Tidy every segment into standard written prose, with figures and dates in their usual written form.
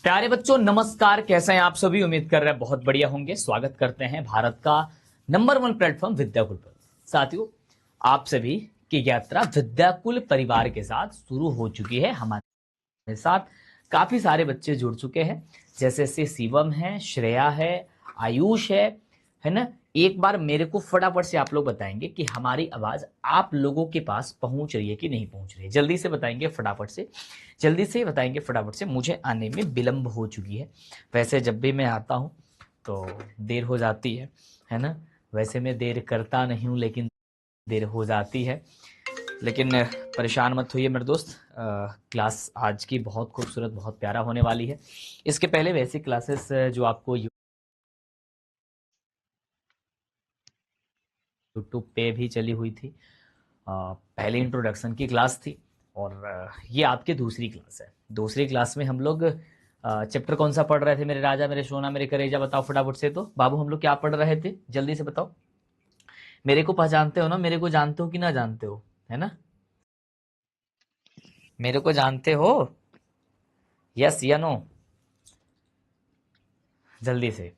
प्यारे बच्चों नमस्कार, कैसे हैं आप सभी। उम्मीद कर रहे हैं बहुत बढ़िया होंगे। स्वागत करते हैं भारत का नंबर 1 प्लेटफॉर्म विद्याकुल पर। साथियों, आप सभी की यात्रा विद्याकुल परिवार के साथ शुरू हो चुकी है। हमारे साथ काफी सारे बच्चे जुड़ चुके हैं, जैसे से शिवम है, श्रेया है, आयुष है ना। एक बार मेरे को फटाफट से आप लोग बताएंगे कि हमारी आवाज आप लोगों के पास पहुंच रही है कि नहीं पहुंच रही है। जल्दी से बताएंगे फटाफट से, जल्दी से बताएंगे फटाफट से। मुझे आने में विलंब हो चुकी है। वैसे जब भी मैं आता हूँ तो देर हो जाती है ना। वैसे मैं देर करता नहीं हूँ, लेकिन देर हो जाती है। लेकिन परेशान मत होइए मेरे दोस्त, क्लास आज की बहुत खूबसूरत, बहुत प्यारा होने वाली है। इसके पहले वैसी क्लासेस जो आपको यूट्यूब पे भी चली हुई थी, पहले इंट्रोडक्शन की क्लास थी, और ये आपकी दूसरी क्लास है। दूसरी क्लास में हम लोग चैप्टर कौन सा पढ़ रहे थे मेरे राजा, मेरे सोना, मेरे करेजा? बताओ फटाफट से। तो बाबू हम लोग क्या पढ़ रहे थे, जल्दी से बताओ। मेरे को पहचानते हो ना, मेरे को जानते हो कि ना जानते हो, है ना? मेरे को जानते हो? यस या नो, जल्दी से।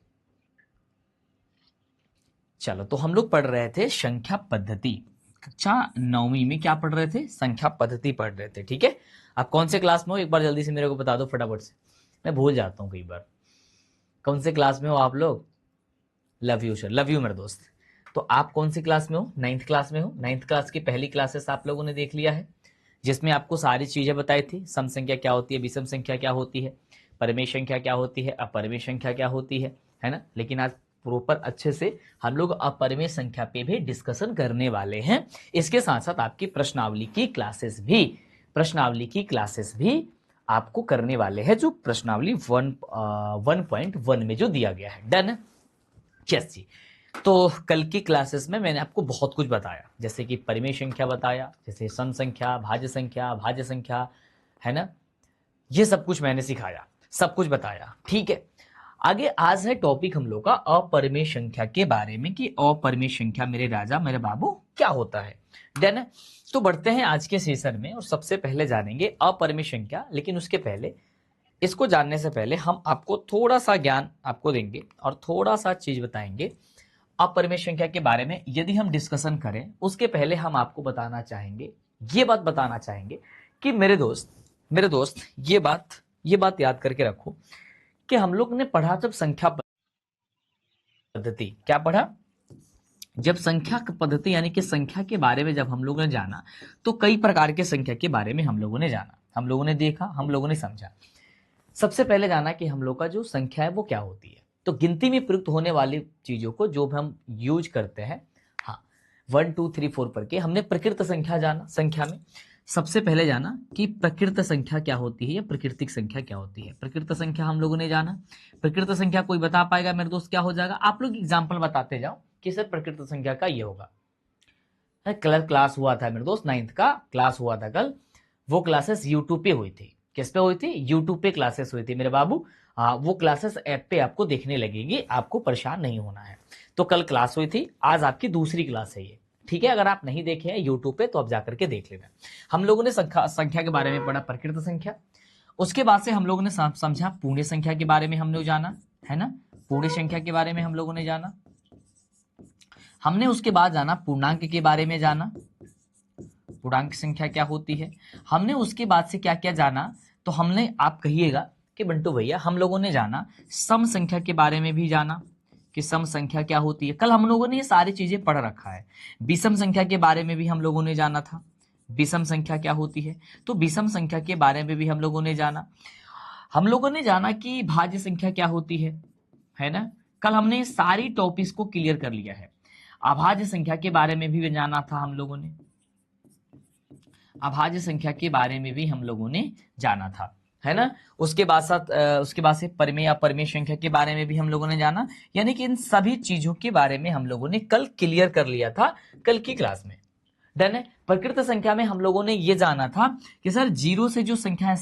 चलो, तो हम लोग पढ़ रहे थे संख्या पद्धति। कक्षा 9वीं में क्या पढ़ रहे थे? संख्या पद्धति पढ़ रहे थे। ठीक है, आप कौन से क्लास में हो एक बार जल्दी से मेरे को बता दो फटाफट से। मैं भूल जाता हूँ कई बार। कौन से क्लास में हो आप लोग? Love you sir, love you मेरे दोस्त। तो आप कौन सी क्लास में हो? 9th क्लास में हो। 9th क्लास की पहली क्लासेस आप लोगों ने देख लिया है, जिसमें आपको सारी चीजें बताई थी। सम संख्या क्या होती है, विषम संख्या क्या होती है, परिमेय संख्या क्या होती है, अपरिमेय संख्या क्या होती है ना। लेकिन आज प्रॉपर अच्छे से हम लोग अपरिमेय संख्या पे भी डिस्कशन करने वाले हैं। इसके साथ साथ आपकी प्रश्नावली की क्लासेस भी आपको करने वाले हैं, जो प्रश्नावली 1.1 में जो दिया गया है। डन? यस जी। तो कल की क्लासेस में मैंने आपको बहुत कुछ बताया, जैसे कि परिमेय संख्या बताया, जैसे सम संख्या, भाज्य संख्या, है ना। ये सब कुछ मैंने सिखाया, सब कुछ बताया। ठीक है, आगे आज है टॉपिक हम लोग का अपरिमेय संख्या के बारे में, कि अपरिमेय संख्या मेरे राजा, मेरे बाबू क्या होता है। डन? तो बढ़ते हैं आज के सेशन में, और सबसे पहले जानेंगे अपरिमेय संख्या। लेकिन उसके पहले, इसको जानने से पहले हम आपको थोड़ा सा ज्ञान आपको देंगे और थोड़ा सा चीज बताएंगे अपरिमेय संख्या के बारे में। यदि हम डिस्कशन करें उसके पहले हम आपको बताना चाहेंगे, ये बात बताना चाहेंगे कि मेरे दोस्त ये बात याद करके रखो कि हम लोग ने पढ़ा जब संख्या पद्धति, क्या पढ़ा? जब संख्या पद्धति यानी कि संख्या के बारे में जब हम लोगों ने जाना, तो कई प्रकार के संख्या के बारे में हम लोगों ने जाना, हम लोगों ने देखा, हम लोगों ने समझा। सबसे पहले जाना कि हम लोग का जो संख्या है वो क्या होती है। तो गिनती में प्रयुक्त होने वाली चीजों को जो हम यूज करते हैं, हाँ, 1 2 3 4 पढ़ के हमने प्रकृत संख्या जाना। संख्या में सबसे पहले जाना कि प्रकृत संख्या क्या होती है या प्राकृतिक संख्या क्या होती है। प्रकृत संख्या हम लोगों ने जाना। प्रकृत संख्या कोई बता पाएगा मेरे दोस्त क्या हो जाएगा? आप लोग एग्जाम्पल बताते जाओ कि सर प्रकृत संख्या का ये होगा। कल क्लास हुआ था मेरे दोस्त, 9th का क्लास हुआ था कल। वो क्लासेस यूट्यूब पे हुई थी। किस पे हुई थी? यूट्यूब पे क्लासेस हुई थी मेरे बाबू। वो क्लासेस ऐप पे आपको देखने लगेगी, आपको परेशान नहीं होना है। तो कल क्लास हुई थी, आज आपकी दूसरी क्लास है ये। ठीक है, अगर आप नहीं देखे हैं यूट्यूब पे तो आप जाकर के देख लेना। हम लोगों ने संख्या के बारे में पढ़ा, प्रकृत संख्या। उसके बाद से हम लोगों ने समझा पूर्ण संख्या के बारे में हमने जाना, है ना। पूर्ण संख्या के बारे में हम लोगों ने जाना। हमने उसके बाद जाना पूर्णांक के बारे में जाना, पूर्णांक संख्या क्या होती है। हमने उसके बाद से क्या क्या जाना, तो हमने, आप कहिएगा कि बंटू भैया हम लोगों ने जाना सम संख्या के बारे में भी जाना, कि सम संख्या क्या होती है। कल हम लोगों ने ये सारी चीजें पढ़ रखा है। विषम संख्या के बारे में भी हम लोगों ने जाना था, विषम संख्या क्या होती है। तो विषम संख्या के बारे में भी हम लोगों ने जाना। हम लोगों ने जाना कि भाज्य संख्या क्या होती है ना। कल हमने सारी टॉपिक्स को क्लियर कर लिया है। अभाज्य संख्या के बारे में भी जाना था हम लोगों ने, अभाज्य संख्या के बारे में भी हम लोगों ने जाना था, है ना। उसके बाद से परिमेय अपरिमेय संख्या के बारे में भी हम लोगों ने जाना। यानी कि इन सभी चीजों के बारे में हम लोगों ने कल क्लियर कर लिया था, कल की क्लास में। डन है। प्रकृत संख्या में हम लोगों ने ये जाना था कि सर जीरो से जो संख्या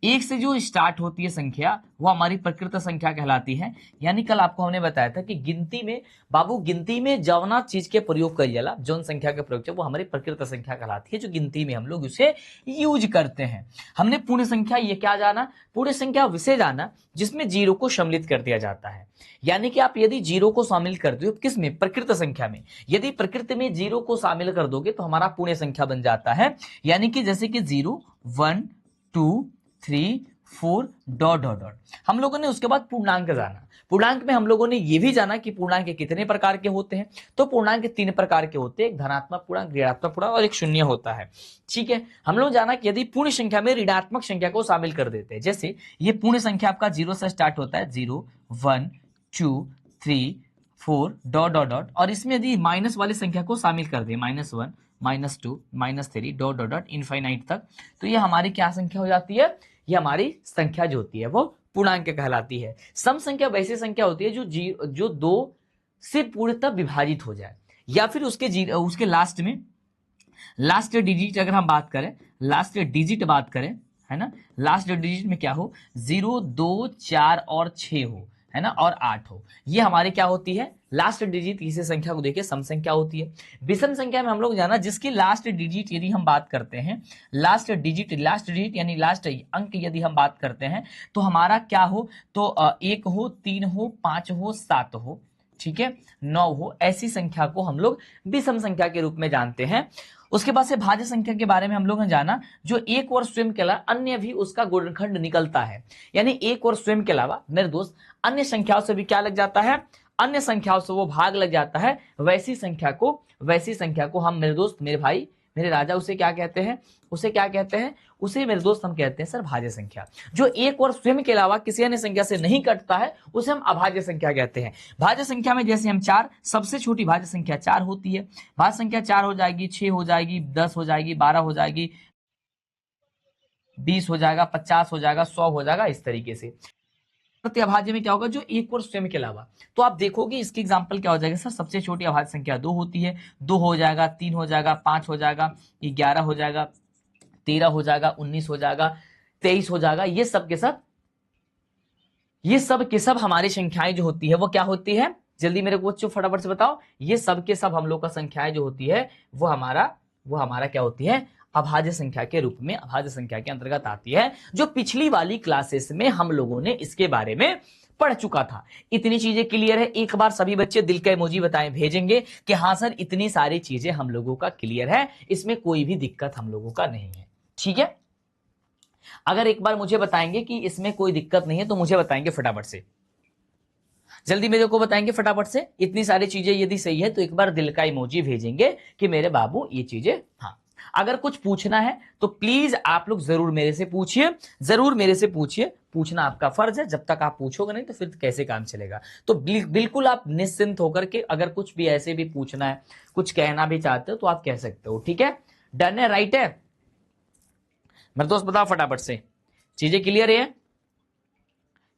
एक से जो स्टार्ट होती है संख्या वो हमारी प्रकृत संख्या कहलाती है। यानी कल आपको हमने बताया था कि गिनती में बाबू, गिनती में जवना चीज के प्रयोग करी जाला, जौन संख्या के प्रयोग वो हमारी प्रकृत संख्या कहलाती है, जो गिनती में हम लोग उसे यूज करते हैं। हमने पूर्ण संख्या ये क्या जाना, पूर्ण संख्या विषय जाना जिसमें जीरो को सम्मिलित कर दिया जाता है। यानी कि आप यदि जीरो को शामिल करते हो किस में, प्रकृत संख्या में, यदि प्रकृति में जीरो को शामिल कर दोगे तो हमारा पूर्ण संख्या बन जाता है। यानी कि जैसे कि 0 1 2 3 4 डॉट डॉट डॉट। हम लोगों ने उसके बाद पूर्णांक जाना। पूर्णांक में हम लोगों ने यह भी जाना कि पूर्णांक कितने प्रकार के होते हैं। तो पूर्णांक 3 प्रकार के होते हैं, एक धनात्मक पूर्णांक, ऋणात्मक पूर्णांक और एक शून्य होता है। ठीक है, हम लोग जाना कि यदि पूर्ण संख्या में ऋणात्मक संख्या को शामिल कर देते हैं, जैसे ये पूर्ण संख्या आपका 0 से स्टार्ट होता है, 0 1 2 3 4 डॉट डॉट डॉट, और इसमें यदि माइनस वाली संख्या को शामिल कर दे, -1 -2 -3 डॉट डॉट डॉट इनफाइनाइट तक, तो ये हमारी क्या संख्या हो जाती है, ये हमारी संख्या जो होती है वो पूर्णांक कहलाती है। सम संख्या वैसी संख्या होती है जो 2 से पूर्णतः विभाजित हो जाए, या फिर उसके लास्ट में लास्ट डिजिट अगर हम बात करें, लास्ट डिजिट बात करें, है ना, लास्ट डिजिट में क्या हो, 0 2 4 और 6 हो, है ना, और 8 हो, ये हमारी क्या होती है, लास्ट डिजिट किसी संख्या को देखिए सम संख्या होती है। विषम संख्या में हम लोग जाना जिसकी लास्ट डिजिट यदि हम बात करते हैं, लास्ट डिजिट यानी लास्ट अंक यदि हम बात करते हैं तो हमारा क्या हो, तो 1 हो, 3 हो, 5 हो, 7 हो, ठीक है, 9 हो, ऐसी संख्या को हम लोग विषम संख्या के रूप में जानते हैं। उसके बाद से भाज्य संख्या के बारे में हम लोग ने जाना, जो एक और स्वयं के अलावा अन्य भी उसका गुणनखंड निकलता है। यानी एक और स्वयं के अलावा मेरे दोस्त अन्य संख्याओं से भी क्या लग जाता है, अन्य संख्याओं से वो भाग लग जाता है, वैसी संख्या को हम मेरे दोस्त, मेरे भाई, मेरे राजा, उसे क्या कहते हैं, उसे मेरे दोस्त हम कहते हैं सर भाज्य संख्या। जो एक और स्वयं के अलावा किसी अन्य संख्या से नहीं कटता है उसे हम अभाज्य संख्या कहते हैं। भाज्य संख्या में जैसे हम 4, सबसे छोटी भाज्य संख्या 4 होती है। भाज्य संख्या 4 हो जाएगी, 6 हो जाएगी, 10 हो जाएगी, 12 हो जाएगी, 20 हो जाएगा, 50 हो जाएगा, 100 हो जाएगा, इस तरीके से। अभाज्य में क्या होगा, जो एक और स्वयं के अलावा, तो आप देखोगे इसकी एग्जांपल क्या हो जाएगा सर, सबसे छोटी अभाज्य संख्या 2 होती है, 2 हो जाएगा, 3 हो जाएगा, 5 हो जाएगा, 11 हो जाएगा, 13 हो जाएगा, 19 हो जाएगा, 23 हो जाएगा। ये सब के सब हमारी संख्याएं जो होती है वो क्या होती है, जल्दी मेरे को बच्चों फटाफट से बताओ, ये सब के सब हम लोग का संख्याएं जो होती है वो हमारा क्या होती है, अभाज्य संख्या के रूप में, अभाज्य संख्या के अंतर्गत आती है, जो पिछली वाली क्लासेस में हम लोगों ने इसके बारे में पढ़ चुका था। इतनी चीजें क्लियर है? एक बार सभी बच्चे दिल का इमोजी बताएं, भेजेंगे कि हाँ सर इतनी सारी चीजें हम लोगों का क्लियर है, इसमें कोई भी दिक्कत हम लोगों का नहीं है। ठीक है, अगर एक बार मुझे बताएंगे कि इसमें कोई दिक्कत नहीं है तो मुझे बताएंगे फटाफट से, जल्दी मेरे को बताएंगे फटाफट से। इतनी सारी चीजें यदि सही है तो एक बार दिल का इमोजी भेजेंगे कि मेरे बाबू ये चीजें, हाँ। अगर कुछ पूछना है तो प्लीज आप लोग जरूर मेरे से पूछिए, पूछना आपका फर्ज है। जब तक आप पूछोगे नहीं तो फिर कैसे काम चलेगा। तो बिल्कुल आप निश्चिंत होकर के अगर कुछ भी ऐसे भी पूछना है, कुछ कहना भी चाहते हो तो आप कह सकते हो। ठीक है, डन है, राइट है मेरे दोस्त, बताओ फटाफट से, चीजें क्लियर है?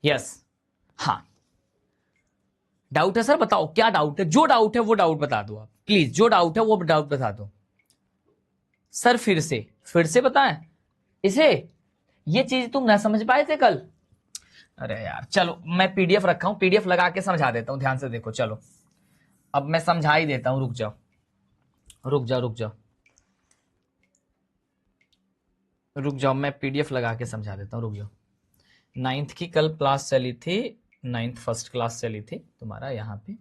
यस, हाँ, डाउट है सर? बताओ क्या डाउट है, जो डाउट है वो डाउट बता दो आप प्लीज, जो डाउट है वो डाउट बता दो सर। फिर से बताएं इसे, ये चीज तुम ना समझ पाए थे कल? अरे यार चलो, मैं पीडीएफ रखा हूं, पीडीएफ लगा के समझा देता हूं, ध्यान से देखो। चलो अब मैं समझा ही देता हूं, रुक जाओ, मैं पीडीएफ लगा के समझा देता हूं, रुक जाओ। 9th की कल क्लास चली थी, 9th फर्स्ट क्लास चली थी तुम्हारा, यहाँ पे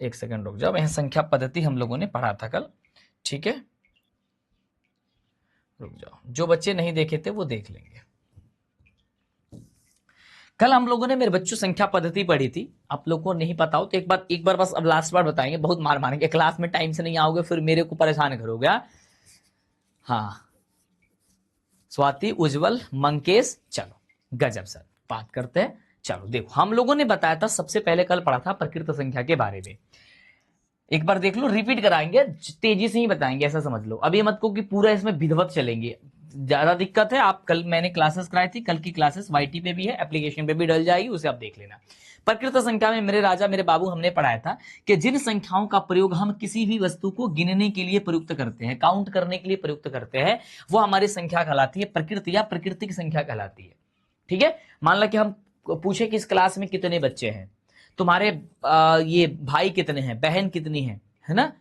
एक सेकंड रुक जाओ। यहाँ संख्या पद्धति हम लोगों ने पढ़ा था कल, ठीक है, रुक जाओ, जो बच्चे नहीं देखे थे वो देख लेंगे। कल हम लोगों ने मेरे बच्चों संख्या पद्धति पढ़ी थी, आप लोगों को नहीं पता हो तो एक बार बस अब लास्ट बार बताएंगे, बहुत मार मारेंगे, क्लास में टाइम से नहीं आओगे फिर मेरे को परेशान करोगे। हाँ, स्वाति, उज्जवल, मंकेश, चलो गजब सर, बात करते हैं। चलो देखो, हम लोगों ने बताया था सबसे पहले कल पढ़ा था प्रकृत संख्या के बारे में, एक बार देख लो, रिपीट कराएंगे, तेजी से ही बताएंगे, ऐसा समझ लो। अभी मत को कि पूरा इसमें विधिवत चलेंगे, ज्यादा दिक्कत है। आप कल मैंने क्लासेस कराई थी, कल की क्लासेस वाईटी पे भी है, एप्लीकेशन पे भी डल जाएगी, उसे आप देख लेना। प्रकृत संख्या में मेरे राजा मेरे बाबू हमने पढ़ाया था कि जिन संख्याओं का प्रयोग हम किसी भी वस्तु को गिनने के लिए प्रयुक्त करते हैं, काउंट करने के लिए प्रयुक्त करते हैं, वो हमारी संख्या कहलाती है प्रकृति या प्रकृतिक संख्या कहलाती है। ठीक है। मान लो कि हम पूछे कि इस क्लास में कितने बच्चे हैं, तुम्हारे ये भाई कितने हैं, बहन कितनी है ना।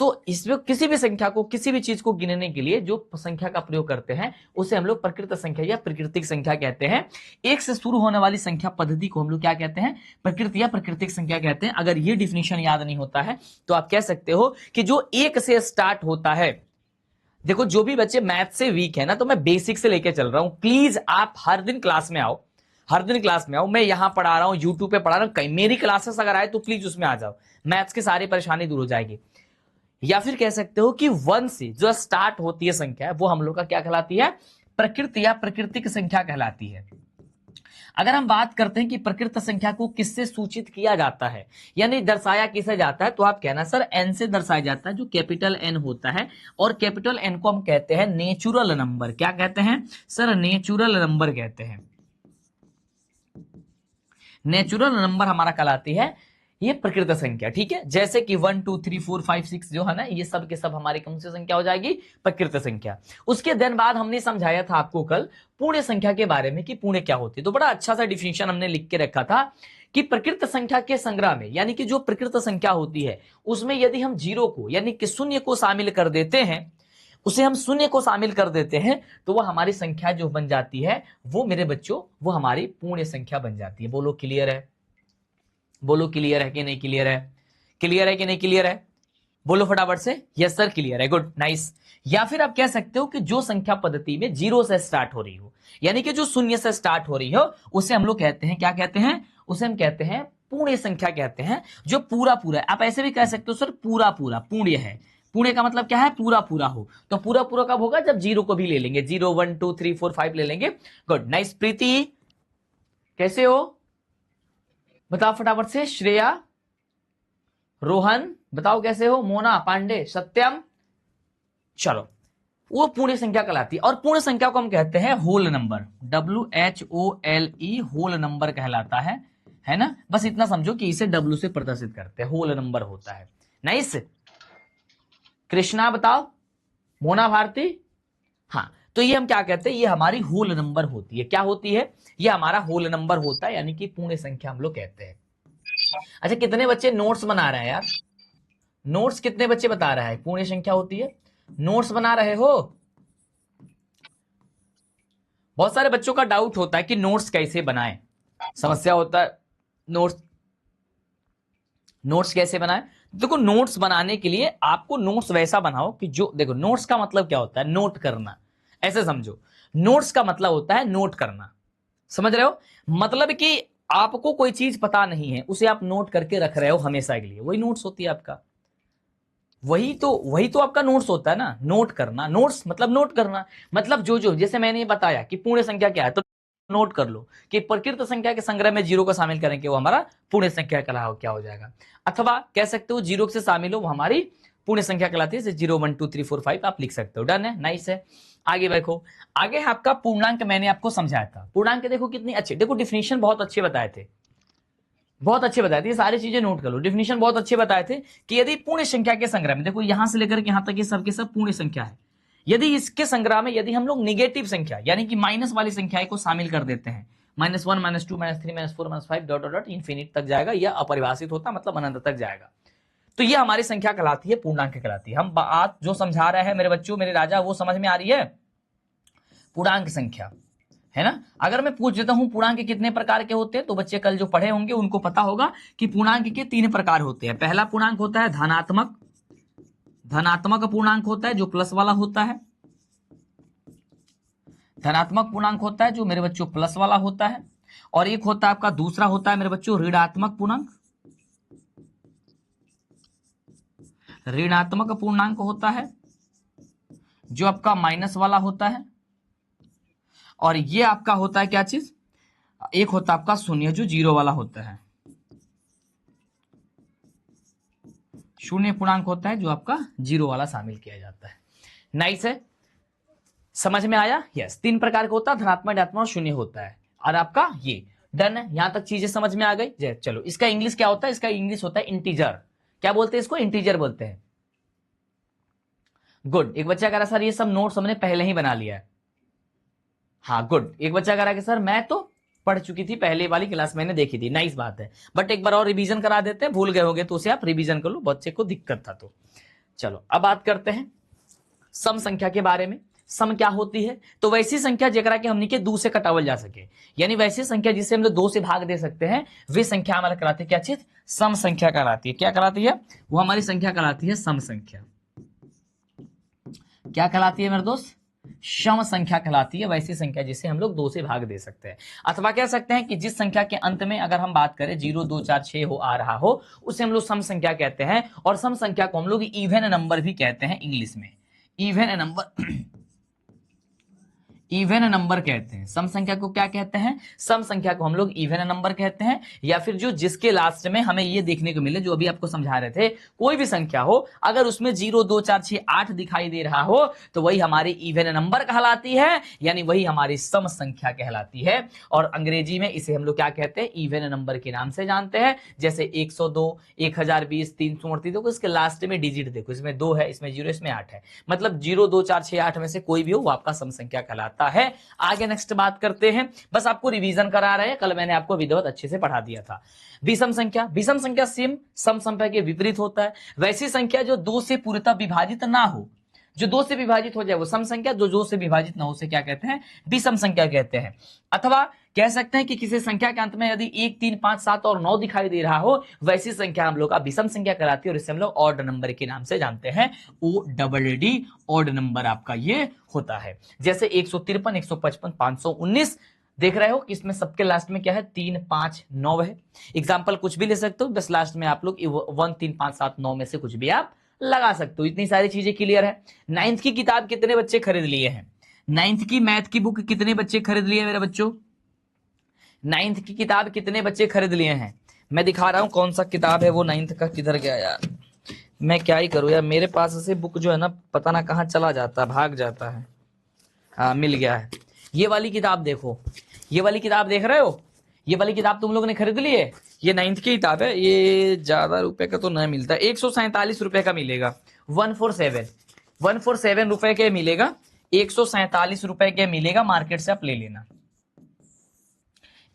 तो इसमें किसी भी संख्या को, किसी भी चीज को गिनने के लिए जो संख्या का प्रयोग करते हैं उसे हम लोग प्रकृत संख्या या प्राकृतिक संख्या कहते हैं। एक से शुरू होने वाली संख्या पद्धति को हम लोग क्या कहते हैं, प्रकृति या प्राकृतिक संख्या कहते हैं। अगर ये डिफिनेशन याद नहीं होता है तो आप कह सकते हो कि जो एक से स्टार्ट होता है, देखो जो भी बच्चे मैथ से वीक है ना, तो मैं बेसिक से लेके चल रहा हूं, प्लीज आप हर दिन क्लास में आओ, हर दिन क्लास में आओ। मैं यहां पढ़ा रहा हूं, यूट्यूब पे पढ़ा रहा हूं, कहीं मेरी क्लासेस अगर आए तो प्लीज उसमें आ जाओ, मैथ्स की सारी परेशानी दूर हो जाएगी। या फिर कह सकते हो कि 1 से जो स्टार्ट होती है संख्या, वो हम लोग का क्या कहलाती है, प्रकृति या प्राकृतिक संख्या कहलाती है। अगर हम बात करते हैं कि प्रकृत संख्या को किससे सूचित किया जाता है, यानी दर्शाया किसे जाता है, तो आप कहना सर एन से दर्शाया जाता है, जो कैपिटल एन होता है। और कैपिटल एन को हम कहते हैं नेचुरल नंबर। क्या कहते हैं सर, नेचुरल नंबर कहते हैं। नेचुरल नंबर हमारा कहलाती है ये प्रकृत संख्या, ठीक है। जैसे कि 1 2 3 4 5 6 जो है ना, ये सब के सब हमारी कौन सी संख्या हो जाएगी, प्रकृत संख्या। उसके दिन बाद हमने समझाया था आपको कल पूर्ण संख्या के बारे में कि पूर्ण क्या होती है। तो बड़ा अच्छा सा डिफिनेशन हमने लिख के रखा था कि प्रकृत संख्या के संग्रह में, यानी कि जो प्रकृत संख्या होती है उसमें यदि हम जीरो को यानी कि शून्य को शामिल कर देते हैं, उसे हम शून्य को शामिल कर देते हैं, तो वह हमारी संख्या जो बन जाती है, वो मेरे बच्चों वो हमारी पूर्ण संख्या बन जाती है। बोलो क्लियर है, बोलो क्लियर है कि नहीं क्लियर है, क्लियर है कि नहीं क्लियर है, बोलो फटाफट से, यस सर क्लियर है, गुड नाइस। या फिर आप कह सकते हो कि जो संख्या पद्धति में जीरो से स्टार्ट हो रही हो, यानी कि जो शून्य से स्टार्ट हो रही हो, उसे हम लोग कहते हैं, क्या कहते हैं, उसे हम कहते हैं पूर्ण संख्या कहते हैं। जो पूरा पूरा है, आप ऐसे भी कह सकते हो सर पूरा पूरा पूर्ण है। पुणे का मतलब क्या है, पूरा पूरा हो। तो पूरा पूरा कब होगा, जब जीरो को भी ले लेंगे, 0 1 2 3 4 5 ले लेंगे। Good nice. प्रीति कैसे हो, बताओ फटाफट से। श्रेया, रोहन बताओ कैसे हो, मोना, पांडे, सत्यम। चलो, वो पूर्ण संख्या कहलाती है। और पूर्ण संख्या को हम कहते हैं whole number, WHOLE, whole number कहलाता है ना। बस इतना समझो कि इसे W से प्रदर्शित करते हैं, होल नंबर होता है। नाइस। कृष्णा बताओ, मोना, भारती, हाँ। तो ये हम क्या कहते हैं, ये हमारी होल नंबर होती है। क्या होती है, ये हमारा होल नंबर होता है, यानी कि पूर्ण संख्या हम लोग कहते हैं। अच्छा, कितने बच्चे नोट्स बना रहे हैं यार, नोट्स कितने बच्चे बता रहा है पूर्ण संख्या होती है, नोट्स बना रहे हो। बहुत सारे बच्चों का डाउट होता है कि नोट्स कैसे बनाएं, समस्या होता है नोट्स कैसे बनाएं। देखो, नोट्स बनाने के लिए आपको नोट्स वैसा बनाओ कि जो, देखो नोट्स का मतलब क्या होता है, नोट करना, ऐसे समझो। नोट्स का मतलब होता है नोट करना, समझ रहे हो। मतलब कि आपको कोई चीज पता नहीं है, उसे आप नोट करके रख रहे हो हमेशा के लिए, वही नोट्स होती है आपका। वही तो आपका नोट्स होता है ना, नोट करना। नोट्स मतलब नोट करना, मतलब जो जैसे मैंने बताया कि पूर्ण संख्या क्या है, तो नोट कर लो कि प्रकृत संख्या के संग्रह में जीरो को शामिल करेंगे, वो हमारा पूर्ण संख्या क्या हो जाएगा। अथवा कह सकते हो जीरो से शामिल हो, वो हमारी पूर्ण संख्या कहलाती है। 0 1 2 3 4 5 आप लिख सकते हो। डन है, नाइस है। आगे देखो, आगे आपका पूर्णांक मैंने आपको समझाया था। पूर्णांक देखो कितनी अच्छी, देखो डिफिनेशन बहुत अच्छे बताए थे, बहुत अच्छे बताए थे। ये सारी चीजें नोट कर लो, डिफिनेशन बहुत अच्छे बताए थे कि यदि पूर्ण संख्या के संग्रह में, देखो यहां से लेकर के यहां तक ये सब के सब पूर्ण संख्या है, यदि इसके संग्रह में यदि हम लोग निगेटिव संख्या यानी कि माइनस वाली संख्याएं को शामिल कर देते हैं, -1 -2 -3 -4 -5 डॉट डॉट इन्फिनिट तक जाएगा, यह अपरिभाषित होता मतलब अनंत तक जाएगा, तो ये हमारी संख्या कहलाती है, पूर्णांक कहलाती है। हम बात जो समझा रहे हैं मेरे बच्चों, मेरे राजा, वो समझ में आ रही है, पूर्णांक संख्या है ना। अगर मैं पूछ देता हूं पूर्णांक कितने प्रकार के होते हैं, तो बच्चे कल जो पढ़े होंगे उनको पता होगा कि पूर्णांक के 3 प्रकार होते हैं। पहला पूर्णांक होता है धनात्मक, धनात्मक पूर्णांक होता है जो प्लस वाला होता है, धनात्मक पूर्णांक होता है जो मेरे बच्चों प्लस वाला होता है। और एक होता है आपका, दूसरा होता है मेरे बच्चों ऋणात्मक पूर्णांक, ऋणात्मक पूर्णांक होता है जो आपका माइनस वाला होता है। और ये आपका होता है क्या चीज, एक होता है आपका शून्य जो जीरो वाला होता है, शून्य पूर्णांक होता है जो आपका जीरो वाला शामिल किया जाता है। नाइस है, समझ में आया। यस, 3 प्रकार का होता है, धनात्मक, ऋणात्मक और शून्य होता है। और आपका ये डन है, यहां तक चीजें समझ में आ गई। चलो, इसका इंग्लिश क्या होता है, इसका इंग्लिश होता है इंटीजर। क्या बोलते हैं इसको, इंटीजर बोलते हैं। गुड। एक बच्चा कह रहा सर ये सब नोट्स हमने पहले ही बना लिया है। हाँ गुड। एक बच्चा कह रहा कि सर मैं तो पढ़ चुकी थी, पहले वाली क्लास मैंने देखी थी, नाइस बात है। बट एक बार और रिवीजन करा देते हैं, भूल गए होंगे तो उसे आप रिवीजन कर लो, बच्चे को दिक्कत था तो। चलो अब बात करते हैं सम संख्या के बारे में। सम क्या होती है? तो वैसी संख्या जेकरा के हमनी के 2 से कटावल जा सके, यानी वैसी संख्या जिसे हम लोग 2 से भाग दे सकते हैं, वे संख्या हमारा कहलाती है क्या चीज? सम संख्या कहलाती है। क्या कहलाती है? वो हमारी संख्या कहलाती है सम संख्या। क्या कहलाती है मेरे दोस्त? सम संख्या कहलाती है वैसी संख्या जिसे हम लोग 2 से भाग दे सकते हैं। अथवा कह सकते हैं कि जिस संख्या के अंत में अगर हम बात करें 0 2 4 6 हो आ रहा हो, उसे हम लोग सम संख्या कहते हैं। और सम संख्या को हम लोग इवन नंबर भी कहते हैं इंग्लिश में। इवन नंबर इवन नंबर कहते हैं। सम संख्या को क्या कहते हैं? सम संख्या को हम लोग इवन नंबर कहते हैं। या फिर जो जिसके लास्ट में हमें ये देखने को मिले, जो अभी आपको समझा रहे थे, कोई भी संख्या हो अगर उसमें 0 2 4 6 8 दिखाई दे रहा हो तो वही हमारी इवन नंबर कहलाती है, यानी वही हमारी सम संख्या कहलाती है। और अंग्रेजी में इसे हम लोग क्या कहते हैं? इवन नंबर के नाम से जानते हैं। जैसे 102, 1020, 338, देखो इसके लास्ट में डिजिट देखो, इसमें 2 है, इसमें 0, इसमें 8 है, मतलब 0 2 4 6 8 में से कोई भी हो वो आपका सम संख्या कहलाता है। आगे नेक्स्ट बात करते हैं, बस आपको रिवीजन करा रहे हैं, कल मैंने आपको विधिवत अच्छे से पढ़ा दिया था। विषम संख्या, विषम संख्या सेम सम संख्या के विपरीत होता है। वैसी संख्या जो 2 से पूर्णतः विभाजित ना हो, जो 2 से विभाजित हो जाए वो सम संख्या, जो 2 से विभाजित ना हो उसे क्या कहते हैं? विषम संख्या कहते हैं। अथवा कह सकते हैं कि किसी संख्या के अंत में यदि 1 3 5 7 और 9 दिखाई दे रहा हो, वैसी संख्या हम लोग का विषम संख्या कहलाती है और इसे हम लोग ऑड नंबर के नाम से जानते हैं। ODD ऑड नंबर आपका ये होता है। जैसे 153, 155, 519 देख रहे हो कि इसमें सबके लास्ट में क्या है? 3 5 9 है। एग्जाम्पल कुछ भी ले सकते हो, बस लास्ट में आप लोग 1 3 5 7 9 में से कुछ भी आप लगा सकते हो। इतनी सारी चीजें क्लियर है। 9th की किताब कितने बच्चे खरीद लिए हैं? 9th की मैथ की बुक कितने बच्चे खरीद लिए मेरे बच्चों? 9th की किताब कितने बच्चे खरीद लिए हैं? मैं दिखा रहा हूं कौन सा किताब है वो 9th का। किधर गया यार? मैं क्या ही करूं यार, मेरे पास से बुक जो है ना पता ना कहाँ चला जाता है, भाग जाता है। हाँ मिल गया है। ये वाली किताब देखो, ये वाली किताब देख रहे हो? ये वाली किताब तुम लोगों ने खरीद ली है? ये 9th की किताब है। ये ज्यादा रुपए का तो नहीं मिलता, 147 रुपए का मिलेगा। 147 रुपए के मिलेगा, 147 रुपए के मिलेगा, मार्केट से आप ले लेना।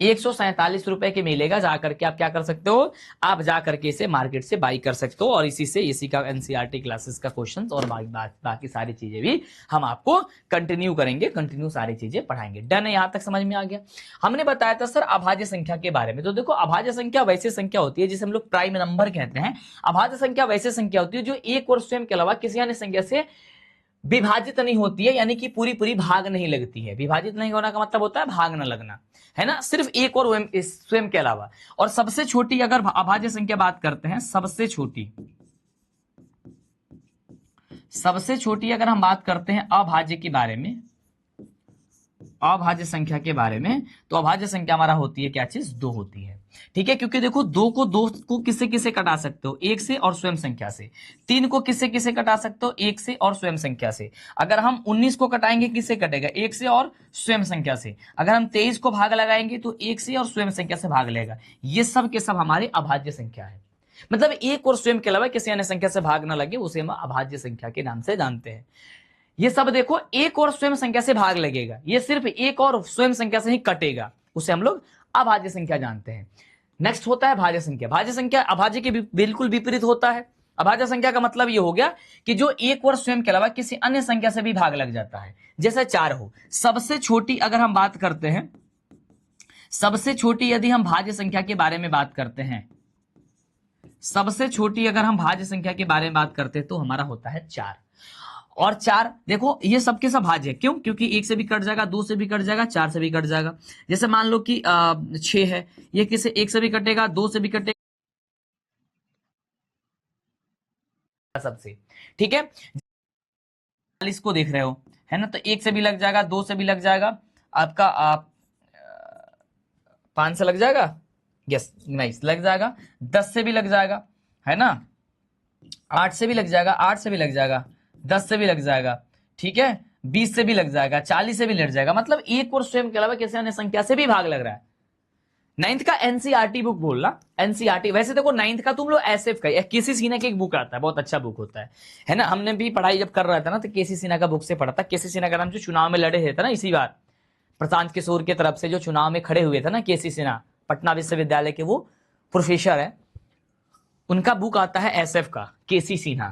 147 रुपए के मिलेगा, जाकर के आप क्या कर सकते हो? आप जाकर के इसे मार्केट से बाई कर सकते हो। और इसी का एनसीईआरटी क्लासेस का क्वेश्चन और बाकी सारी चीजें भी हम आपको कंटिन्यू करेंगे, कंटिन्यू सारी चीजें पढ़ाएंगे। डन है? यहां तक समझ में आ गया? हमने बताया था सर अभाज्य संख्या के बारे में। तो देखो अभाज्य संख्या वैसी संख्या होती है जिसे हम लोग प्राइम नंबर कहते हैं। अभाज्य संख्या वैसी संख्या होती है जो एक और स्वयं के अलावा किसी अन्य संख्या से विभाजित नहीं होती है, यानी कि पूरी पूरी भाग नहीं लगती है। विभाजित नहीं होना का मतलब होता है भाग न लगना, है ना, सिर्फ एक और स्वयं के अलावा। और सबसे छोटी अगर अभाज्य संख्या बात करते हैं, सबसे छोटी अगर हम बात करते हैं अभाज्य के बारे में, अभाज्य संख्या के बारे में, तो अभाज्य संख्या हमारा होती है क्या चीज? 2 होती है। ठीक है, क्योंकि देखो 2 को किससे किससे कटा सकते हो? 1 से और स्वयं संख्या से। 3 को किससे किससे कटा सकते हो? 1 से और स्वयं संख्या से। अगर हम 19 को कटाएंगे किससे कटेगा? 1 से और स्वयं संख्या से। अगर हम 23 को भाग लगाएंगे तो 1 से और स्वयं संख्या से भाग लेगा। ये सब के सब हमारे अभाज्य संख्या है। मतलब एक और स्वयं के अलावा किसी अन्य संख्या से भाग ना लगे उसे हम अभाज्य संख्या के नाम से जानते हैं। ये सब देखो एक और स्वयं संख्या से भाग लगेगा, ये सिर्फ एक और स्वयं संख्या से ही कटेगा, उसे हम लोग अभाज्य संख्या जानते हैं। नेक्स्ट होता है भाज्य संख्या। भाज्य संख्या अभाज्य के बिल्कुल विपरीत होता है। अभाज्य संख्या का मतलब ये हो गया कि जो एक और स्वयं के अलावा किसी अन्य संख्या से भी भाग लग जाता है। जैसे 4 हो, सबसे छोटी अगर हम बात करते हैं, सबसे छोटी यदि हम भाज्य संख्या के बारे में बात करते हैं, सबसे छोटी अगर हम भाज्य संख्या के बारे में बात करते हैं तो हमारा होता है 4। और 4 देखो ये सबके सब भाज्य, क्यों? क्योंकि 1 से भी कट जाएगा, 2 से भी कट जाएगा, 4 से भी कट जाएगा। जैसे मान लो कि 6 है, ये किसे 1 से भी कटेगा, 2 से भी कटेगा, सबसे। ठीक है, 40 को देख रहे हो, है ना, तो 1 से भी लग जाएगा, 2 से भी लग जाएगा, आपका 5 से लग जाएगा, यस नाइस लग जाएगा, 10 से भी लग जाएगा, है ना, 8 से भी लग जाएगा, 8 से भी लग जाएगा, 10 से भी लग जाएगा, ठीक है, 20 से भी लग जाएगा, 40 से भी लग जाएगा। मतलब एक और स्वयं के अलावा किसी अन्य संख्या से भी भाग लग रहा है। 9th का एनसीईआरटी बुक बोलना, एनसीईआरटी। वैसे देखो 9th का तुम लोग एसएफ का केसी सिन्हा की एक बुक आता है, बहुत अच्छा बुक होता है ना। हमने भी पढ़ाई जब कर रहा था ना तो केसी सिन्हा का बुक से पढ़ा था। केसी सिन्हा का नाम जो चुनाव में लड़े थे ना इसी बार, प्रशांत किशोर की तरफ से जो चुनाव में खड़े हुए थे ना, केसी सिन्हा, पटना विश्वविद्यालय के वो प्रोफेसर है, उनका बुक आता है एसएफ का, केसी सिन्हा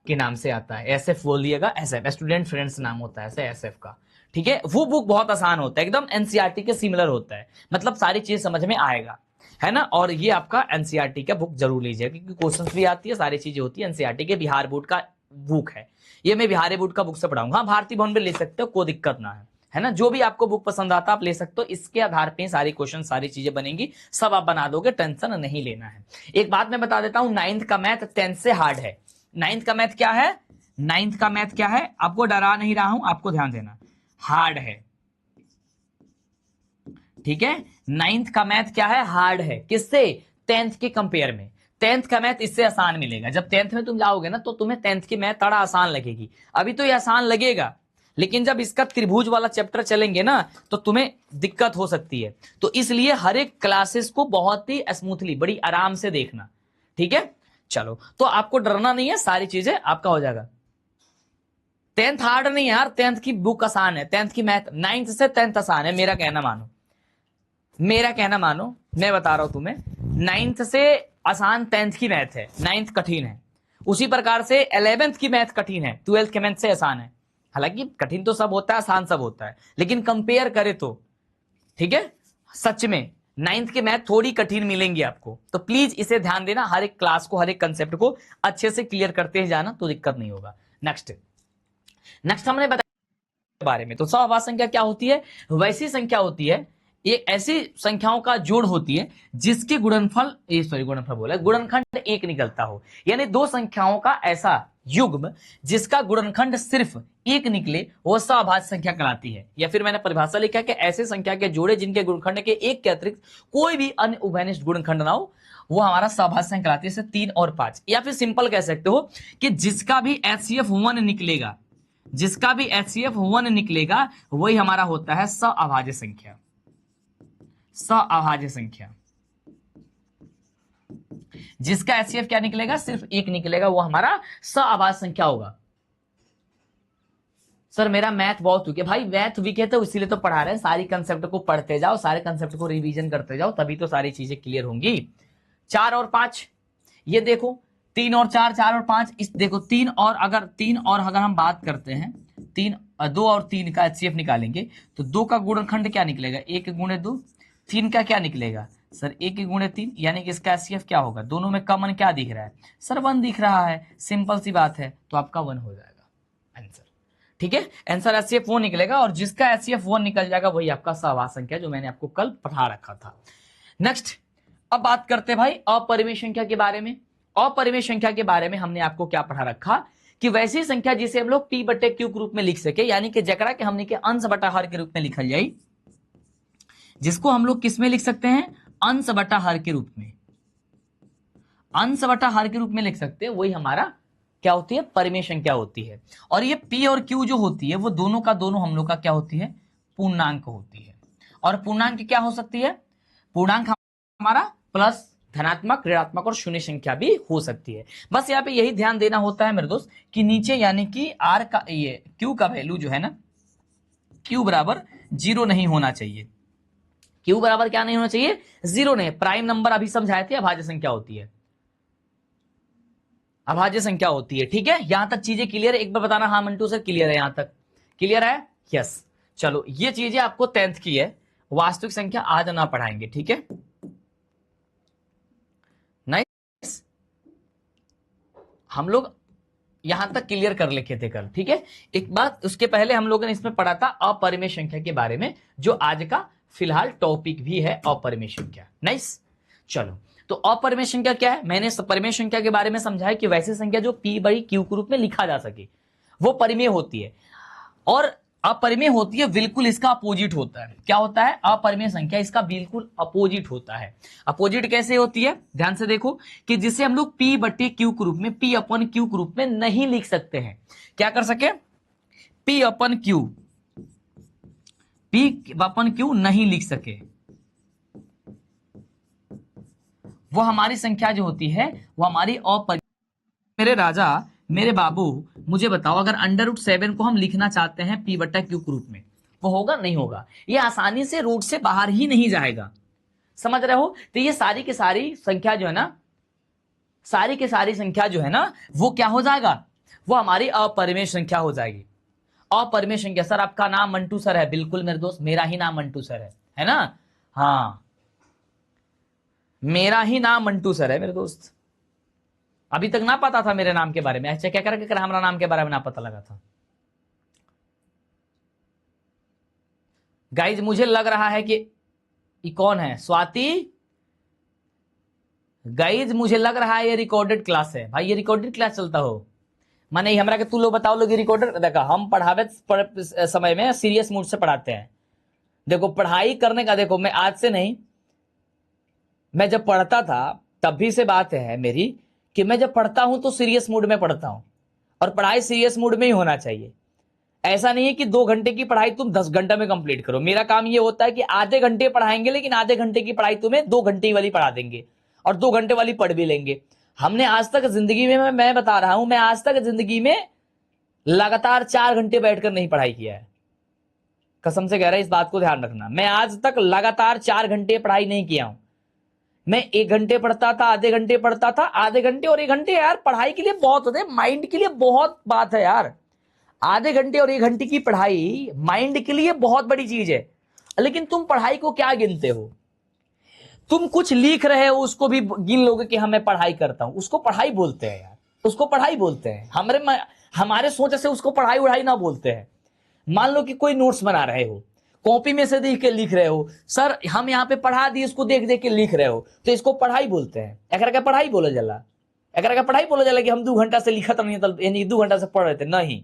के नाम से आता है, एसएफ बोलिएगा, एसएफ स्टूडेंट फ्रेंड्स नाम होता है ऐसे एसएफ का, ठीक है। वो बुक बहुत आसान होता है, एकदम एनसीईआरटी के सिमिलर होता है, मतलब सारी चीज समझ में आएगा, है ना। और ये आपका एनसीईआरटी का बुक जरूर लीजिएगा, क्योंकि क्वेश्चंस भी आती है, सारी चीजें होती है, एनसीईआरटी के बिहार बोर्ड का बुक है ये, मैं बिहारी बोर्ड का बुक से पढ़ाऊंगा। हाँ, भारतीय भवन में ले सकते हो, कोई दिक्कत ना है ना। जो भी आपको बुक पसंद आता आप ले सकते हो, इसके आधार पे सारी क्वेश्चन सारी चीजें बनेंगी, सब आप बना दोगे, टेंशन नहीं लेना है। एक बात मैं बता देता हूं, 9th का मैथ 10th से हार्ड है। 9th का मैथ क्या है, 9th का मैथ क्या है, आपको डरा नहीं रहा हूं, आपको ध्यान देना, हार्ड है, ठीक है। 9th का मैथ क्या है, हार्ड है, किससे, 10th के कंपेयर में। 10th का मैथ इससे आसान मिलेगा, जब 10th में तुम जाओगे ना तो तुम्हें 10th की मैथ थोड़ा आसान लगेगी, अभी तो ये आसान लगेगा, लेकिन जब इसका त्रिभुज वाला चैप्टर चलेंगे ना तो तुम्हें दिक्कत हो सकती है। तो इसलिए हर एक क्लासेस को बहुत ही स्मूथली, बड़ी आराम से देखना, ठीक है। चलो, तो आपको डरना नहीं है, सारी चीजें आपका हो जाएगा। 10th हार्ड नहीं है यार, 10th की बुक आसान है, 10th की मैथ, 9th से 10th आसान है, मेरा कहना मानो, मेरा कहना मानो, मैं बता रहा हूं तुम्हें, 9th से आसान 10th की मैथ है, 9th कठिन है, उसी प्रकार से 11th की मैथ कठिन है, 12th के मैथ से आसान है। हालांकि कठिन तो सब होता है, आसान सब होता है, लेकिन कंपेयर करें तो, ठीक है, सच में 9th के मैथ थोड़ी कठिन मिलेंगी आपको, तो प्लीज इसे ध्यान देना, हर एक क्लास को, हर एक कंसेप्ट को अच्छे से क्लियर करते ही जाना, तो दिक्कत नहीं होगा। नेक्स्ट हमने बताया बारे में, तो सहवास संख्या क्या होती है, वैसी संख्या होती है, एक ऐसी संख्याओं का जोड़ होती है जिसके गुणनखंड एक निकलता हो, यानी दो संख्याओं का ऐसा युग्म जिसका गुणनखंड सिर्फ एक निकले, वो सहभाज्य संख्या कहलाती है। या फिर मैंने परिभाषा लिखा है कि ऐसे संख्या के जोड़े जिनके गुणनखंड के एक के अतिरिक्त कोई भी अन्य उभयनिष्ठ गुणनखंड ना हो, वो हमारा सहभाज्य संख्या कहलाती है, जैसे 3 और 5। या फिर सिंपल कह सकते हो कि जिसका भी HCF 1 निकलेगा, जिसका भी HCF 1 निकलेगा वही हमारा होता है सहअभाज्य संख्या। सहअभाज्य संख्या, जिसका HCF क्या निकलेगा, सिर्फ एक निकलेगा, वो हमारा सहअभाज्य संख्या होगा। सर मेरा मैथ बहुत वीक है, भाई मैथ वीक है तो इसीलिए तो पढ़ा रहे हैं, सारी कंसेप्ट को पढ़ते जाओ, सारे कंसेप्ट को रिवीजन करते जाओ, तभी तो सारी चीजें क्लियर होंगी। 4 और 5, ये देखो 3 और 4, 4 और 5, इस देखो 3 और अगर हम बात करते हैं 2 और 3 का HCF निकालेंगे तो 2 का गुणनखंड क्या निकलेगा, 1 गुणे 2, 3 का क्या निकलेगा सर 1 गुणे 3, यानी कि इसका HCF क्या होगा, दोनों में कॉमन क्या दिख रहा है सर 1 दिख रहा है, सिंपल सी बात है, तो आपका 1 हो जाएगा आंसर, ठीक है। आंसर HCF 1 निकलेगा, और जिसका HCF 1 निकल जाएगा वही आपका सहवास संख्या, जो मैंने आपको कल पढ़ा रखा था। नेक्स्ट, अब बात करते हैं भाई अपरिमेय संख्या के बारे में। अपरिमेय संख्या के बारे में हमने आपको क्या पढ़ा रखा कि वैसी संख्या जिसे हम लोग P/Q के रूप में लिख सके, यानी कि जकड़ा के हमने के अंश बटा हर के रूप में लिखल जाए, जिसको हम लोग किस में लिख सकते हैं, अंश बटा हर के रूप में, अंश बटा हर के रूप में लिख सकते हैं, वही हमारा क्या होती है, परिमेय संख्या होती है। और ये P और Q जो होती है वो दोनों का दोनों हम लोग का क्या होती है, पूर्णांक होती है। और पूर्णांक क्या हो सकती है, पूर्णांक हमारा प्लस, धनात्मक, ऋणात्मक और शून्य संख्या भी हो सकती है। बस यहाँ पे यही ध्यान देना होता है मेरे दोस्त कि नीचे यानी कि R का, ये Q का वैल्यू जो है ना, Q बराबर 0 नहीं होना चाहिए। Q बराबर क्या नहीं होना चाहिए, 0 नहीं। प्राइम नंबर अभी समझाए थे, अभाज्य संख्या होती है, अभाज्य संख्या होती है, ठीक है। यहां तक चीजें क्लियर है, एक बार बताना हाँ मंटू सर क्लियर है, यहां तक क्लियर है, यस। चलो ये चीजें आपको 10th की है, वास्तविक संख्या आज ना पढ़ाएंगे, ठीक है। नाइस, हम लोग यहां तक क्लियर कर लिखे थे कल, ठीक है। एक बात, उसके पहले हम लोगों ने इसमें पढ़ा था अपरिमेय संख्या के बारे में, जो आज का फिलहाल टॉपिक भी है, अपरिमेय संख्या। नाइस, चलो तो अपरिमेय संख्या क्या है, मैंने परिमेय संख्या के बारे में समझाया कि वैसी संख्या जो P/Q के रूप में लिखा जा सके वो परिमेय होती है, और अपरिमेय होती है बिल्कुल इसका अपोजिट होता है। क्या होता है, अपरिमेय संख्या इसका बिल्कुल अपोजिट होता है। अपोजिट कैसे होती है, ध्यान से देखो कि जिसे हम लोग P/Q के रूप में, P/Q के रूप में नहीं लिख सकते हैं, क्या कर सके, P/Q नहीं लिख सके, वो हमारी संख्या जो होती है वो हमारी अपरिमेय। मेरे राजा, मेरे बाबू, मुझे बताओ अगर √7 को हम लिखना चाहते हैं P/Q के रूप में, वो होगा नहीं होगा, ये आसानी से रूट से बाहर ही नहीं जाएगा, समझ रहे हो। तो ये सारी की सारी संख्या जो है ना, सारी की सारी संख्या जो है ना, वो क्या हो जाएगा, वो हमारी अपरिमेय संख्या हो जाएगी। अपरिमेय संख्या। सर आपका नाम मंटू सर है, बिल्कुल मेरे दोस्त, मेरा ही नाम मंटू सर है ना। हाँ, मेरा ही नाम मंटू सर है मेरे दोस्त। अभी तक ना पता था मेरे नाम के बारे में, अच्छा क्या कर हमारा नाम के बारे में ना पता लगा था। गाइज मुझे लग रहा है कि ये कौन है, स्वाति। गाइज मुझे लग रहा है ये रिकॉर्डेड क्लास है भाई, ये रिकॉर्डेड क्लास चलता हो माने हमरा के तू लोग बताओ लोग रिकॉर्डेड। देखा हम पढ़ावे समय में सीरियस मूड से पढ़ाते हैं। देखो पढ़ाई करने का, देखो मैं आज से नहीं, मैं जब पढ़ता था तभी से बात है मेरी कि मैं जब पढ़ता हूं तो सीरियस मूड में पढ़ता हूं, और पढ़ाई सीरियस मूड में ही होना चाहिए। ऐसा नहीं है कि 2 घंटे की पढ़ाई तुम 10 घंटे में कंप्लीट करो। मेरा काम ये होता है कि आधे घंटे पढ़ाएंगे, लेकिन आधे घंटे की पढ़ाई तुम्हें 2 घंटे वाली पढ़ा देंगे और 2 घंटे वाली पढ़ भी लेंगे। हमने आज तक जिंदगी में, मैं बता रहा हूं, मैं आज तक जिंदगी में लगातार 4 घंटे बैठकर नहीं पढ़ाई किया है, कसम से कह रहा है, इस बात को ध्यान रखना। मैं आज तक लगातार 4 घंटे पढ़ाई नहीं किया हूं। मैं 1 घंटे पढ़ता था, आधे घंटे पढ़ता था, आधे घंटे और 1 घंटे यार पढ़ाई के लिए बहुत होते हैं, माइंड के लिए बहुत बात है यार। आधे घंटे और 1 घंटे की पढ़ाई माइंड के लिए बहुत बड़ी चीज है। लेकिन तुम पढ़ाई को क्या गिनते हो, तुम कुछ लिख रहे हो उसको भी गिन लोगे कि मैं पढ़ाई करता हूं, उसको पढ़ाई बोलते हैं यार, उसको पढ़ाई बोलते हैं। हमारे सोच से उसको पढ़ाई उढ़ाई ना बोलते हैं। मान लो कि कोई नोट्स बना रहे हो, कॉपी में से देख के लिख रहे हो, सर हम यहाँ पे पढ़ा दिए, उसको देख देख के लिख रहे हो, तो इसको पढ़ाई बोलते हैं। अगर क्या पढ़ाई बोला जाला, अगर क्या पढ़ाई बोला जाला कि हम 2 घंटा से लिखा था नहीं, यानी 2 घंटा से पढ़ रहे थे, नहीं,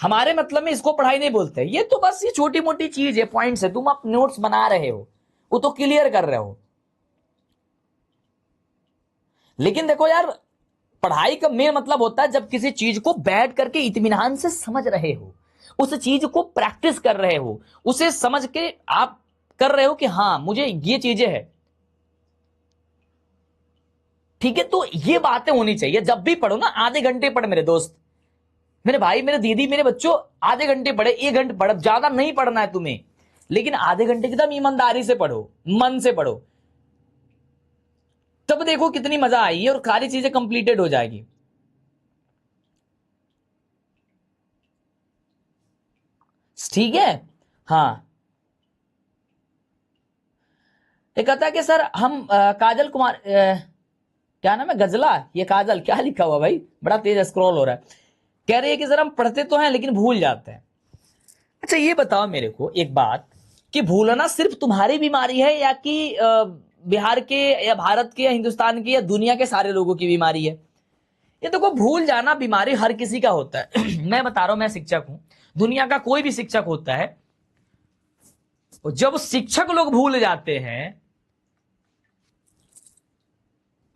हमारे मतलब में इसको पढ़ाई नहीं बोलते। ये तो बस ये छोटी मोटी चीज है, पॉइंट्स है, तुम आप नोट्स बना रहे हो वो तो क्लियर कर रहे हो। लेकिन देखो यार, पढ़ाई का मेन मतलब होता है जब किसी चीज को बैठ करके इत्मीनान से समझ रहे हो, उस चीज को प्रैक्टिस कर रहे हो, उसे समझ के आप कर रहे हो कि हाँ मुझे ये चीजें है, ठीक है। तो ये बातें होनी चाहिए। जब भी पढ़ो ना, आधे घंटे पढ़ मेरे दोस्त, मेरे भाई, मेरे दीदी, मेरे बच्चों, आधे घंटे पढ़े, 1 घंटे पढ़ो, ज्यादा नहीं पढ़ना है तुम्हें, लेकिन आधे घंटे की एकदम ईमानदारी से पढ़ो, मन से पढ़ो, तब देखो कितनी मजा आएगी और सारी चीजें कंप्लीटेड हो जाएगी। ठीक है। हाँ, ये कहता है कि सर हम काजल कुमार, क्या नाम है, गजला, ये काजल क्या लिखा हुआ भाई, बड़ा तेज स्क्रॉल हो रहा है। कह रही है कि सर हम पढ़ते तो हैं लेकिन भूल जाते हैं। अच्छा ये बताओ मेरे को एक बात, कि भूलना सिर्फ तुम्हारी बीमारी है या कि बिहार के या भारत के या हिंदुस्तान की या दुनिया के सारे लोगों की बीमारी है? ये देखो, भूल जाना बीमारी हर किसी का होता है। मैं बता रहा हूं, मैं शिक्षक हूं, दुनिया का कोई भी शिक्षक होता है, जब शिक्षक लोग भूल जाते हैं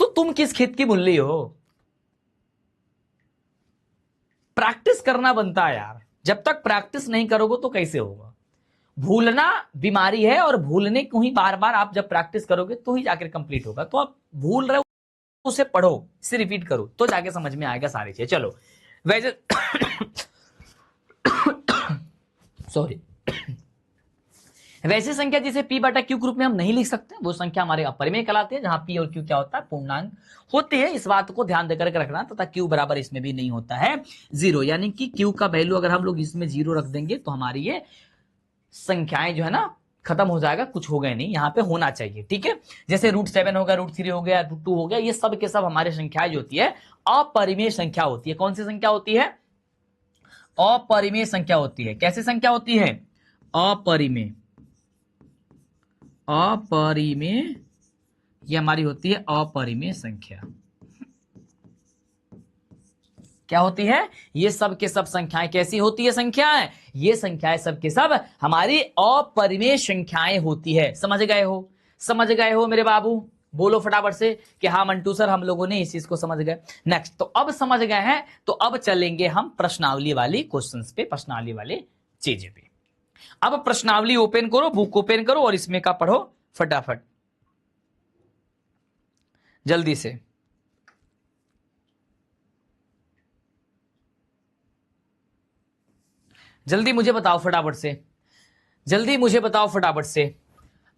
तो तुम किस खेत की मुल्ली हो? प्रैक्टिस करना बनता है यार, जब तक प्रैक्टिस नहीं करोगे तो कैसे होगा। भूलना बीमारी है, और भूलने को ही बार बार आप जब प्रैक्टिस करोगे तो ही जाकर कंप्लीट होगा। तो आप भूल रहे हो, उसे पढ़ो, इसे रिपीट करो, तो जाके समझ में आएगा सारी चीजें। चलो वैसे सॉरी, वैसी संख्या जिसे p बटा q के रूप में हम नहीं लिख सकते, वो संख्या हमारे अपरिमेय कहलाती है, जहां p और q क्या होता है, पूर्णांक होती है। इस बात को ध्यान देकर के रखना, तथा q बराबर इसमें भी नहीं होता है 0, यानी कि q का वैल्यू अगर हम लोग इसमें 0 रख देंगे तो हमारी ये संख्याएं जो है ना खत्म हो जाएगा, कुछ हो गए नहीं, यहाँ पे होना चाहिए, ठीक है। जैसे √7 हो गया, √3 हो गया, √2 हो गया, ये सब के सब हमारे संख्याएं जो होती है अपरिमेय संख्या होती है। कौन सी संख्या होती है? अपरिमेय संख्या होती है। कैसी संख्या होती है? अपरिमेय। अपरिमेय, ये हमारी होती है अपरिमेय संख्या। क्या होती है? ये सब के सब संख्याएं कैसी होती है? संख्याएं, ये संख्याएं सब के सब हमारी अपरिमेय संख्याएं होती है। समझ गए हो? समझ गए हो मेरे बाबू? बोलो फटाफट से कि हाँ मंटू सर, हम लोगों ने इस चीज को समझ गए। नेक्स्ट, तो अब समझ गए हैं, तो अब चलेंगे हम प्रश्नावली वाली क्वेश्चंस पे, प्रश्नावली वाले चीजें पे। अब प्रश्नावली ओपन करो, बुक ओपन करो और इसमें का पढ़ो फटाफट जल्दी से। जल्दी मुझे बताओ फटाफट से। जल्दी मुझे बताओ फटाफट से।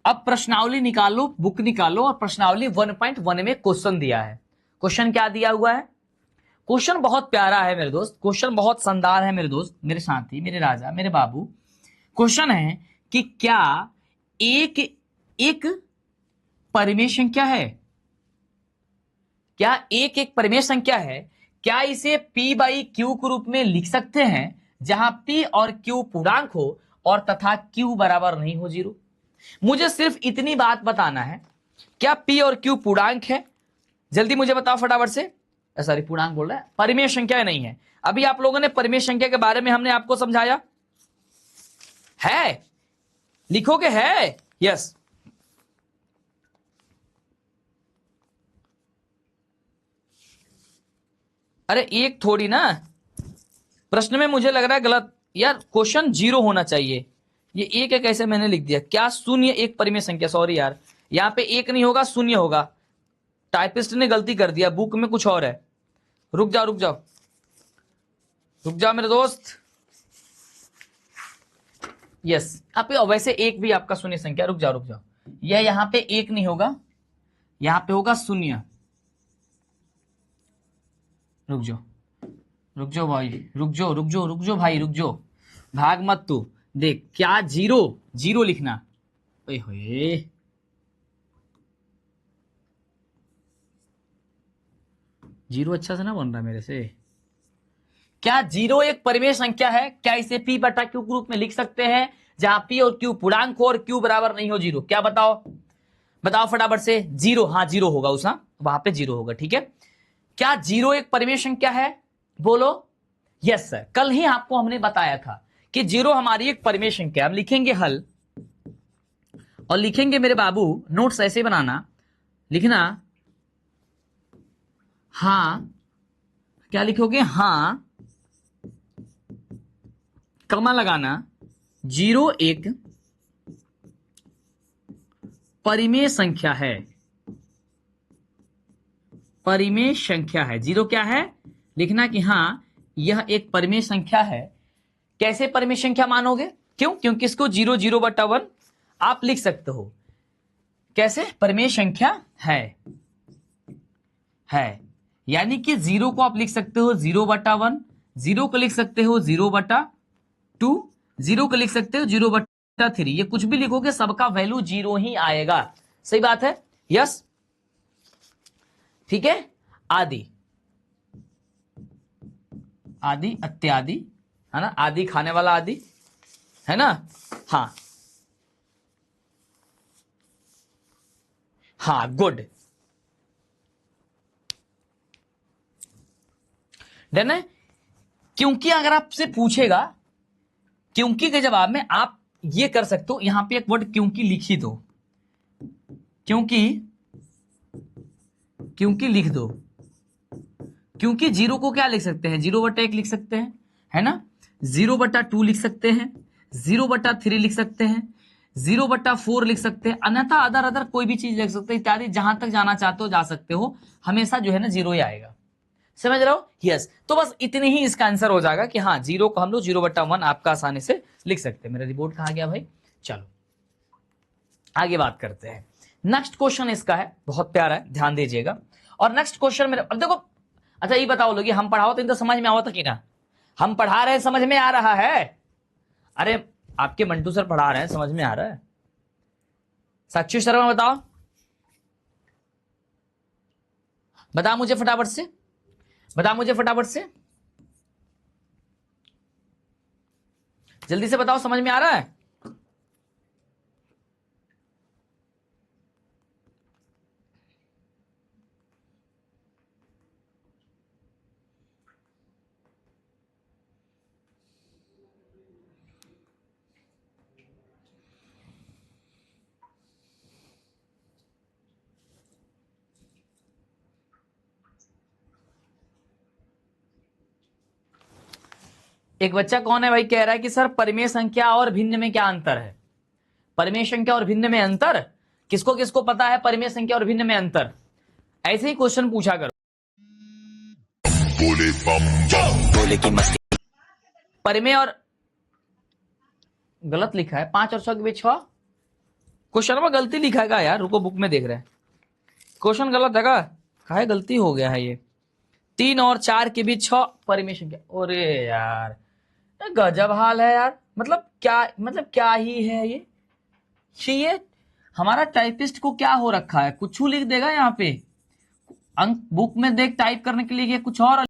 अब प्रश्नावली निकालो, बुक निकालो और प्रश्नावली 1.1 में क्वेश्चन दिया है। क्वेश्चन क्या दिया हुआ है? क्वेश्चन बहुत प्यारा है मेरे दोस्त, क्वेश्चन बहुत शानदार है मेरे दोस्त, मेरे साथी, मेरे राजा, मेरे बाबू। क्वेश्चन है कि क्या एक परिमेय संख्या है, क्या एक परिमेय संख्या है, क्या इसे p बाई क्यू के रूप में लिख सकते हैं जहां p और q पूर्णांक हो और तथा q बराबर नहीं हो 0। मुझे सिर्फ इतनी बात बताना है, क्या p और q पूर्णांक है? जल्दी मुझे बताओ फटाफट से। सॉरी, पूर्णांक बोल रहा है, परिमेय संख्या नहीं है। अभी आप लोगों ने परिमेय संख्या के बारे में हमने आपको समझाया है, लिखोगे है? यस। अरे एक थोड़ी ना, प्रश्न में मुझे लग रहा है गलत यार, क्वेश्चन 0 होना चाहिए। ये एक है, कैसे मैंने लिख दिया? क्या शून्य एक परिमेय संख्या? सॉरी यार, यहाँ पे एक नहीं होगा, शून्य होगा। टाइपिस्ट ने गलती कर दिया, बुक में कुछ और है। रुक जाओ रुक जाओ रुक जाओ मेरे दोस्त। यस, आप वैसे एक भी आपका शून्य संख्या। रुक जाओ रुक जाओ, यह यहाँ पे एक नहीं होगा, यहाँ पे होगा शून्य। रुक जाओ रुक जाओ भाई, रुक जाओ रुक जाओ रुक जाओ भाई, रुक जाओ, भाग मत तू। देख क्या 0 लिखना। ओए होए, जीरो अच्छा से ना बन रहा मेरे से। क्या 0 एक परिमेय संख्या है? क्या इसे p बटा q के रूप में लिख सकते हैं जहां p और q पूर्णांक हो और q बराबर नहीं हो 0? क्या बताओ, बताओ फटाफट से। 0, हाँ 0 होगा उस, वहां पे 0 होगा, ठीक है। क्या 0 एक परिमेय संख्या है? बोलो। यस सर, कल ही आपको हमने बताया था कि 0 हमारी एक परिमेय संख्या। हम लिखेंगे हल और लिखेंगे मेरे बाबू, नोट्स ऐसे बनाना, लिखना हाँ, क्या लिखोगे? हाँ, कमा लगाना, 0 एक परिमेय संख्या है। परिमेय संख्या है। 0 क्या है? लिखना कि हाँ यह एक परिमेय संख्या है। कैसे परिमेय संख्या मानोगे? क्यों? क्योंकि इसको 0 0 बटा 1 आप लिख सकते हो। कैसे? परिमेय संख्या है यानी कि 0 को आप लिख सकते हो 0 बटा 1, 0 को लिख सकते हो 0 बटा 2, 0 को लिख सकते हो 0 बटा 3। ये कुछ भी लिखोगे सबका वैल्यू 0 ही आएगा। सही बात है? यस, ठीक है। आदि आदि इत्यादि है ना, आदि खाने वाला आदि है ना। हाँ गुड, डन है। क्योंकि अगर आपसे पूछेगा, क्योंकि के जवाब में आप ये कर सकते हो, यहां पे एक वर्ड क्योंकि लिख ही दो, क्योंकि लिख दो। क्योंकि 0 को क्या लिख सकते हैं? 0 बटा 1 लिख सकते हैं, है ना। 0 बटा 2 लिख सकते हैं, 0 बटा 3 लिख सकते हैं, 0 बटा 4 लिख सकते हैं, अन्यथा अदर कोई भी चीज लिख सकते हैं, इत्यादि। जहां तक जाना चाहते हो जा सकते हो, हमेशा जो है ना 0 ही आएगा। समझ रहे हो? यस। तो बस इतनी ही इसका आंसर हो जाएगा कि हाँ 0 को हम लोग 0 बटा 1 आपका आसानी से लिख सकते हैं। मेरा रिपोर्ट कहाँ गया भाई? चलो आगे बात करते हैं। नेक्स्ट क्वेश्चन इसका है, बहुत प्यारा है, ध्यान दीजिएगा। और नेक्स्ट क्वेश्चन मेरे, अब देखो, अच्छा ये बताओ लोग, हम पढ़ाओ तो इनको समझ में आवता कि ना? हम पढ़ा रहे हैं, समझ में आ रहा है? अरे आपके मंटू सर पढ़ा रहे हैं, समझ में आ रहा है? साक्षी शर्मा बताओ, बता मुझे फटाफट से, बता मुझे फटाफट से, जल्दी से बताओ, समझ में आ रहा है? एक बच्चा कौन है भाई, कह रहा है कि सर परिमेय संख्या और भिन्न में क्या अंतर है? परिमेय संख्या और भिन्न में अंतर, किसको किसको पता है परिमेय संख्या और भिन्न में अंतर? ऐसे ही क्वेश्चन पूछा करो। परिमेय और गलत लिखा है, 5 और 6 के बीच 6। क्वेश्चन में गलती लिखा है यार, रुको बुक में देख रहे हैं, क्वेश्चन गलत है का, काहे गलती हो गया है ये। 3 और 4 के बीच 6 परिमेय संख्या। अरे यार गजब हाल है यार, मतलब क्या ही है ये हमारा टाइपिस्ट को क्या हो रखा है, कुछ लिख देगा यहाँ पे, अंक बुक में देख टाइप करने के लिए कुछ और।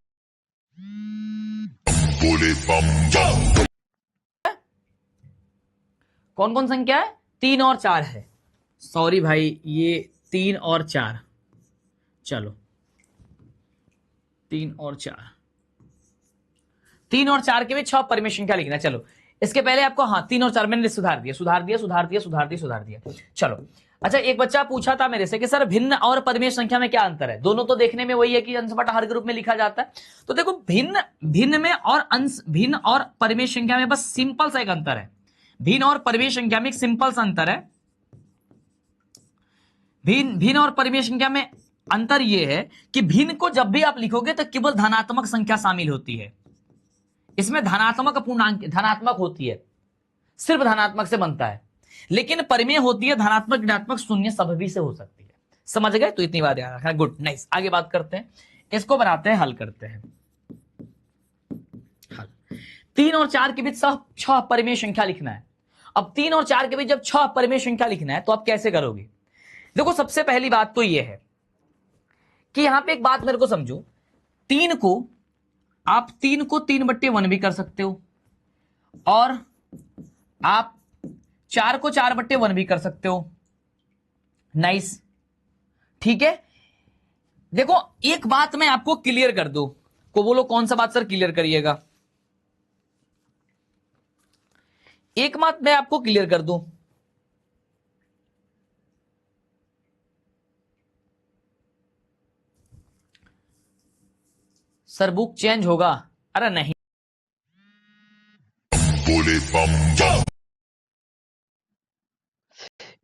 कौन कौन संख्या है, 3 और 4 है। सॉरी भाई, ये 3 और 4, चलो 3 और 4 के बीच 6 परिमेय संख्या लिखना है। चलो इसके पहले आपको, हाँ 3 और 4 मैंने सुधार दिया। चलो अच्छा, एक बच्चा पूछा था मेरे से कि सर भिन्न और परिमेय संख्या में क्या अंतर है। दोनों तो देखने में वही है कि अंश बटा हर ग्रुप में लिखा जाता है। तो देखो भिन्न में और भिन्न और परिमेय संख्या में बस सिंपल सा एक अंतर है। भिन्न और परिमेय संख्या में एक सिंपल सा अंतर है। भिन्न और परिमेय संख्या में अंतर यह है कि भिन्न को जब भी आप लिखोगे तो केवल धनात्मक संख्या शामिल होती है। इसमें धनात्मक पूर्णांक धनात्मक होती है, सिर्फ धनात्मक से बनता है। लेकिन परिमेय होती है धनात्मक ऋणात्मक शून्य सब भी से हो सकती है। समझ गए, तो इतनी बात याद रखना। Good, nice. आगे बात करते हैं, इसको बनाते हैं, हल करते हैं। हल 3 और 4 के बीच 6 परिमेय संख्या लिखना है। अब 3 और 4 के बीच जब 6 परिमेय संख्या लिखना है तो आप कैसे करोगे। देखो सबसे पहली बात तो यह है कि यहां पे एक बात मेरे को समझो, 3 को आप 3/1 भी कर सकते हो और आप 4 को 4/1 भी कर सकते हो। नाइस, ठीक है। देखो एक बात मैं आपको क्लियर कर दूं, को बोलो कौन सा बात सर क्लियर करिएगा। एक बात मैं आपको क्लियर कर दूं, सर बुक चेंज होगा। अरे नहीं,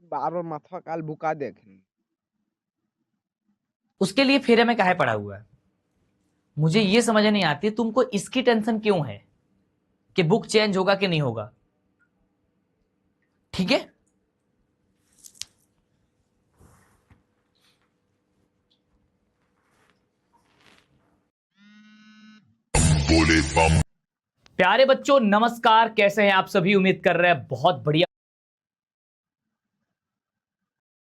बार बार माथा काल बुका देखें, उसके लिए फेरे में काहे पड़ा हुआ है। मुझे ये समझ नहीं आती तुमको इसकी टेंशन क्यों है कि बुक चेंज होगा कि नहीं होगा। ठीक है, प्यारे बच्चों नमस्कार, कैसे हैं आप सभी। उम्मीद कर रहे हैं बहुत बढ़िया